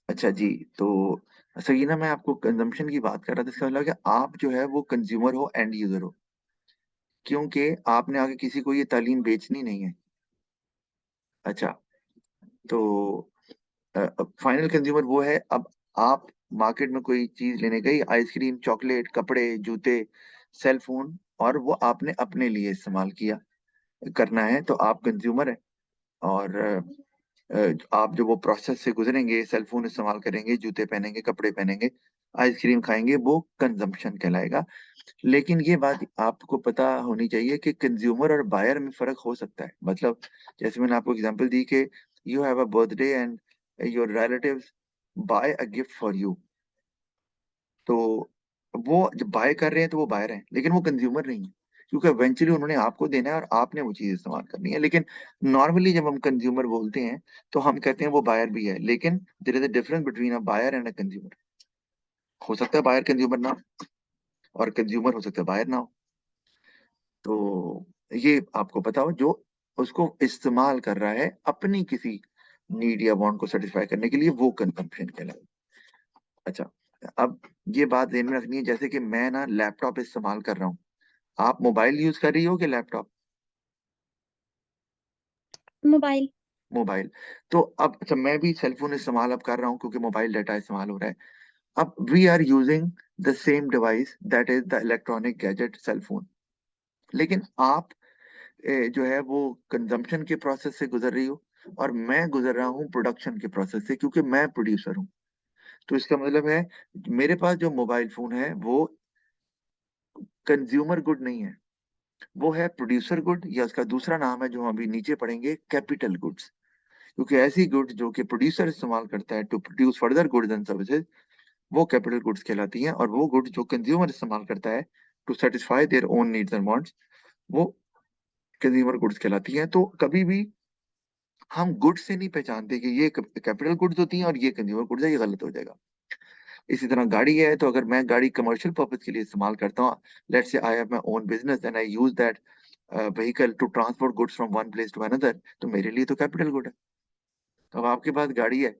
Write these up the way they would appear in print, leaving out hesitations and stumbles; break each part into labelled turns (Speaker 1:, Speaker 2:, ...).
Speaker 1: अच्छा जी, तो सही ना, मैं आपको कंजम्पशन की बात कर रहा था। इसका मतलब है कि आप जो है वो कंज्यूमर हो, एंड यूजर हो, क्योंकि आपने आगे किसी को ये तालीम बेचनी नहीं है। अच्छा, तो फाइनल कंज्यूमर वो है। अब आप मार्केट में कोई चीज लेने गई, आइसक्रीम, चॉकलेट, कपड़े, जूते, सेल फोन, और वो आपने अपने लिए इस्तेमाल किया, करना है, तो आप कंज्यूमर है। और आप जो वो प्रोसेस से गुजरेंगे, सेल फोन इस्तेमाल करेंगे, जूते पहनेंगे, कपड़े पहनेंगे, आइसक्रीम खाएंगे, वो कंजम्पशन कहलाएगा। लेकिन ये बात आपको पता होनी चाहिए कि कंज्यूमर और बायर में फर्क हो सकता है। मतलब जैसे मैंने आपको एग्जांपल दी कि you have a birthday and your relatives buy a gift for you, तो वो जब बाय कर रहे हैं तो वो बायर हैं, लेकिन वो कंज्यूमर नहीं है, क्योंकि इवेंचुअली उन्होंने आपको देना है और आपने वो चीज इस्तेमाल करनी है। लेकिन नॉर्मली जब हम कंज्यूमर बोलते हैं तो हम कहते हैं वो बायर भी है, लेकिन there is a difference between a buyer and a consumer. हो सकता है बायर कंज्यूमर ना हो, और कंज्यूमर हो सकता है बायर ना हो। तो ये आपको पता हो, जो उसको इस्तेमाल कर रहा है अपनी किसी नीड या वांट को सेटिस्फाई करने के लिए, वो कंजम्पशन कहलाए। अच्छा, अब ये बात ध्यान में रखनी है, जैसे कि मैं ना लैपटॉप इस्तेमाल कर रहा हूँ, आप मोबाइल यूज कर रही हो कि लैपटॉप?
Speaker 2: मोबाइल।
Speaker 1: मोबाइल। तो अब अच्छा, मैं भी सेलफोन इस्तेमाल अब कर रहा हूँ क्योंकि मोबाइल डाटा इस्तेमाल हो रहा है। अब we are using the same device, that is the electronic gadget cellphone. लेकिन आप जो है वो कंजम्पशन के प्रोसेस से गुजर रही हो, और मैं गुजर रहा हूँ प्रोडक्शन के प्रोसेस से, क्योंकि मैं प्रोड्यूसर हूँ। तो इसका मतलब है, मेरे पास जो मोबाइल फोन है वो कंज्यूमर गुड नहीं है, वो है प्रोड्यूसर गुड, या उसका दूसरा नाम है जो हम अभी नीचे पढ़ेंगे, कैपिटल गुड्स। क्योंकि ऐसी गुड्स जो कि प्रोड्यूसर इस्तेमाल करता है to produce further goods and services, वो कैपिटल गुड्स कहलाती हैं। और वो गुड्स जो कंज्यूमर इस्तेमाल करता है to satisfy their own needs and wants, वो कंज्यूमर गुड्स कहलाती हैं। तो कभी भी हम गुड्स से नहीं पहचानते कि ये कैपिटल गुड्स होती हैं और ये कंज्यूमर गुड्स है, ये गलत हो जाएगा। इसी तरह गाड़ी है, तो अगर मैं गाड़ी कमर्शियल पर्पज के लिए इस्तेमाल करता हूँ, let's say I have my own business and I use that vehicle to transport goods from one place to another, तो मेरे लिए तो कैपिटल गुड है। अब आपके पास गाड़ी है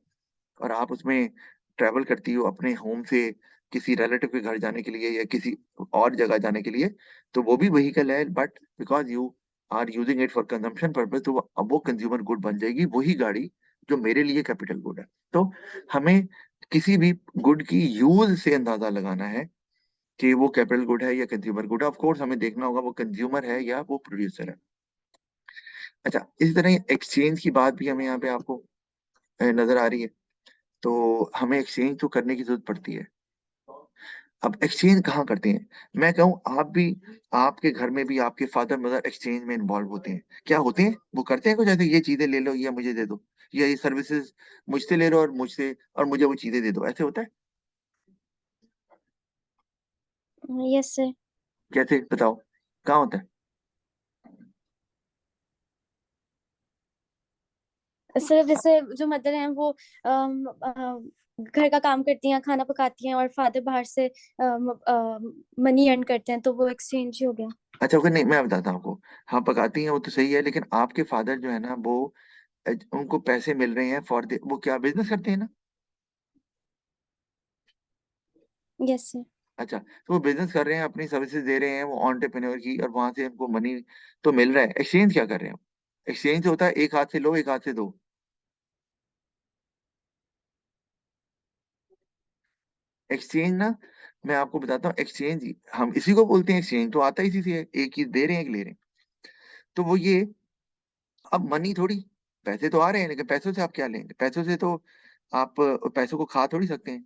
Speaker 1: और आप उसमें ट्रैवल करती हो अपने होम से किसी रिलेटिव के घर जाने के लिए या किसी और जगह जाने के लिए, तो वो भी व्हीकल है, but because you are using it for consumption purpose, तो अब वो कंज्यूमर गुड बन जाएगी, वही गाड़ी जो मेरे लिए कैपिटल गुड है। तो हमें किसी भी गुड की यूज से अंदाजा लगाना है कि वो कैपिटल गुड है या कंज्यूमर गुड है। ऑफ कोर्स हमें देखना होगा वो कंज्यूमर है या वो प्रोड्यूसर है। अच्छा, इसी तरह एक्सचेंज की बात भी हमें यहाँ पे आपको नजर आ रही है। तो हमें एक्सचेंज तो करने की जरूरत पड़ती है। अब एक्सचेंज कहाँ करते हैं? मैं कहूँ, आप भी, आपके घर में भी आपके फादर मदर एक्सचेंज में इन्वॉल्व होते हैं, क्या होते हैं? वो करते हैं कुछ ऐसे, ये चीजें ले लो या मुझे दे दो, या ये सर्विसेज मुझसे ले लो और मुझसे, और मुझे वो चीजें दे दो, ऐसे होता है?
Speaker 2: Yes sir.
Speaker 1: कैसे, बताओ, कहाँ होता है?
Speaker 2: सर जैसे जो मदर हैं वो घर का काम करती हैं, खाना पकाती हैं, और फादर बाहर से मनी अर्न करते हैं, तो वो एक्सचेंज ही हो गया।
Speaker 1: अच्छा, ओके, नहीं, मैं बताता हूँ आपको। हाँ, पकाती हैं वो तो सही है, लेकिन आपके फादर जो है ना वो उनको पैसे मिल रहे हैं फॉर वो क्या बिजनेस करते हैं ना?
Speaker 2: Yes sir.
Speaker 1: अच्छा, तो वो बिजनेस कर रहे हैं, अपनी सर्विसेज दे रहे हैं वो एंटरप्रेन्योर की, और वहां से उनको मनी तो मिल रहा है। एक्सचेंज क्या कर रहे हैं? एक्सचेंज होता है एक हाथ से लो, एक हाथ से दो। एक्सचेंज ना, मैं आपको बताता हूँ, एक्सचेंज हम इसी को बोलते हैं, एक्सचेंज तो आता ही इसी से है, एक चीज दे रहे हैं, एक ले रहे हैं। तो वो ये, अब मनी थोड़ी, पैसे तो आ रहे हैं, लेकिन पैसों से आप क्या लेंगे? पैसों से तो आप पैसों को खा थोड़ी सकते हैं।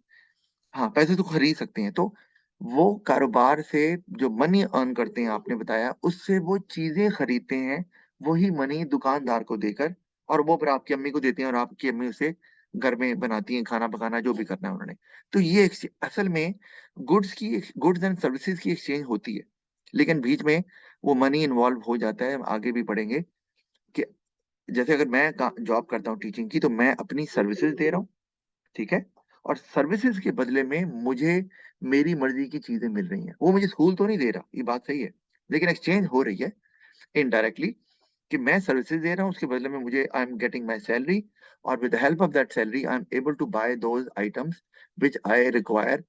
Speaker 1: हाँ, पैसे तो खरीद सकते हैं। तो वो कारोबार से जो मनी अर्न करते हैं, आपने बताया, उससे वो चीजें खरीदते हैं, वही मनी दुकानदार को देकर, और वो फिर आपकी अम्मी को देते हैं, और आपकी अम्मी उसे घर में बनाती हैं, खाना पकाना जो भी करना है उन्होंने। तो ये असल में गुड्स एंड सर्विसेज की एक्सचेंज होती है। लेकिन बीच में वो मनी इन्वॉल्व हो जाता है, हम आगे भी पढ़ेंगे कि जैसे अगर मैं जॉब करता हूँ टीचिंग की, तो मैं अपनी सर्विसेज दे रहा हूँ, ठीक है, और सर्विसेज के बदले में मुझे मेरी मर्जी की चीजें मिल रही हैं। वो मुझे स्कूल तो नहीं दे रहा, ये बात सही है, लेकिन एक्सचेंज हो रही है इनडायरेक्टली। कि मैं सर्विसेज दे रहा हूँ, उसके बदले में मुझे I am getting my salary, और with the help of that salary I am able to buy those items which I require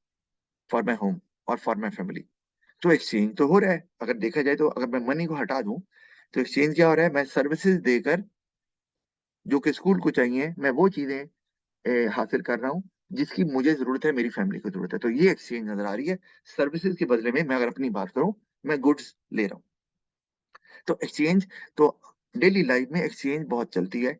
Speaker 1: for my home और फॉर माई फैमिली। तो एक्सचेंज तो हो रहा है। अगर देखा जाए तो अगर मैं मनी को हटा दूं तो एक्सचेंज क्या हो रहा है, मैं सर्विसेज देकर जो कि स्कूल को चाहिए, मैं वो चीजें हासिल कर रहा हूँ जिसकी मुझे जरूरत है, मेरी फैमिली को जरूरत है। तो ये एक्सचेंज नजर आ रही है। सर्विसेज के बदले में मैं अगर अपनी बात करूं, मैं गुड्स ले रहा हूँ। तो एक्सचेंज तो डेली लाइफ में एक्सचेंज बहुत चलती है।